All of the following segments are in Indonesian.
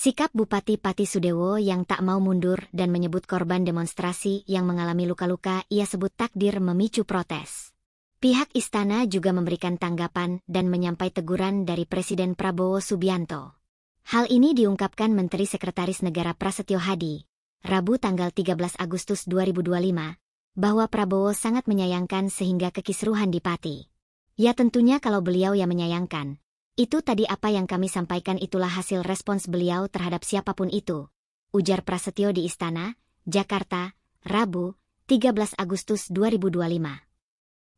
Sikap Bupati Pati Sudewo yang tak mau mundur dan menyebut korban demonstrasi yang mengalami luka-luka ia sebut takdir memicu protes. Pihak istana juga memberikan tanggapan dan menyampai teguran dari Presiden Prabowo Subianto. Hal ini diungkapkan Menteri Sekretaris Negara Prasetyo Hadi, Rabu tanggal 13 Agustus 2025, bahwa Prabowo sangat menyayangkan sehingga kekisruhan di Pati. Ya tentunya kalau beliau yang menyayangkan. Itu tadi apa yang kami sampaikan itulah hasil respons beliau terhadap siapapun itu, ujar Prasetyo di Istana, Jakarta, Rabu, 13 Agustus 2025.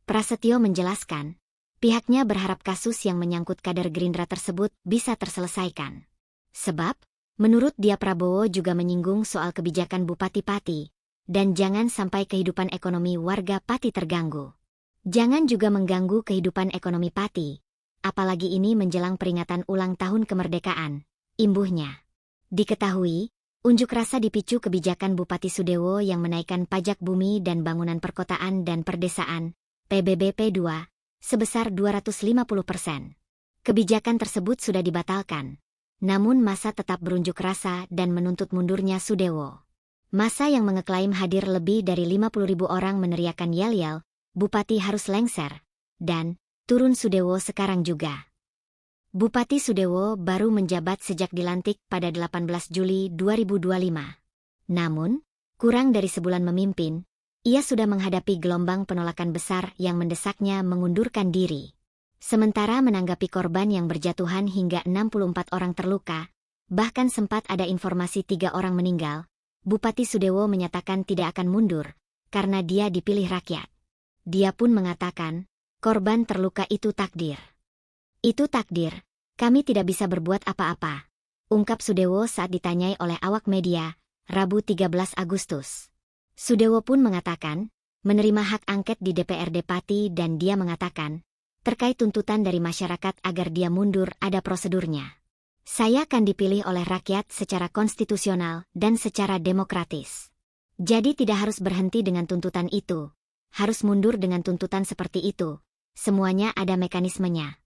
Prasetyo menjelaskan, pihaknya berharap kasus yang menyangkut kader Gerindra tersebut bisa terselesaikan. Sebab, menurut dia Prabowo juga menyinggung soal kebijakan Bupati Pati, dan jangan sampai kehidupan ekonomi warga Pati terganggu. Jangan juga mengganggu kehidupan ekonomi Pati. Apalagi ini menjelang peringatan ulang tahun kemerdekaan, imbuhnya. Diketahui, unjuk rasa dipicu kebijakan Bupati Sudewo yang menaikkan pajak bumi dan bangunan perkotaan dan perdesaan, PBBP 2, sebesar 250%. Kebijakan tersebut sudah dibatalkan. Namun massa tetap berunjuk rasa dan menuntut mundurnya Sudewo. Massa yang mengeklaim hadir lebih dari 50.000 orang meneriakan yel-yel, Bupati harus lengser, dan turun Sudewo sekarang juga. Bupati Sudewo baru menjabat sejak dilantik pada 18 Juli 2025. Namun, kurang dari sebulan memimpin, ia sudah menghadapi gelombang penolakan besar yang mendesaknya mengundurkan diri. Sementara menanggapi korban yang berjatuhan hingga 64 orang terluka, bahkan sempat ada informasi 3 orang meninggal, Bupati Sudewo menyatakan tidak akan mundur, karena dia dipilih rakyat. Dia pun mengatakan, korban terluka itu takdir. Itu takdir, kami tidak bisa berbuat apa-apa, ungkap Sudewo saat ditanyai oleh awak media, Rabu 13 Agustus. Sudewo pun mengatakan, menerima hak angket di DPRD Pati dan dia mengatakan, terkait tuntutan dari masyarakat agar dia mundur ada prosedurnya. Saya akan dipilih oleh rakyat secara konstitusional dan secara demokratis. Jadi tidak harus berhenti dengan tuntutan itu, harus mundur dengan tuntutan seperti itu. Semuanya ada mekanismenya.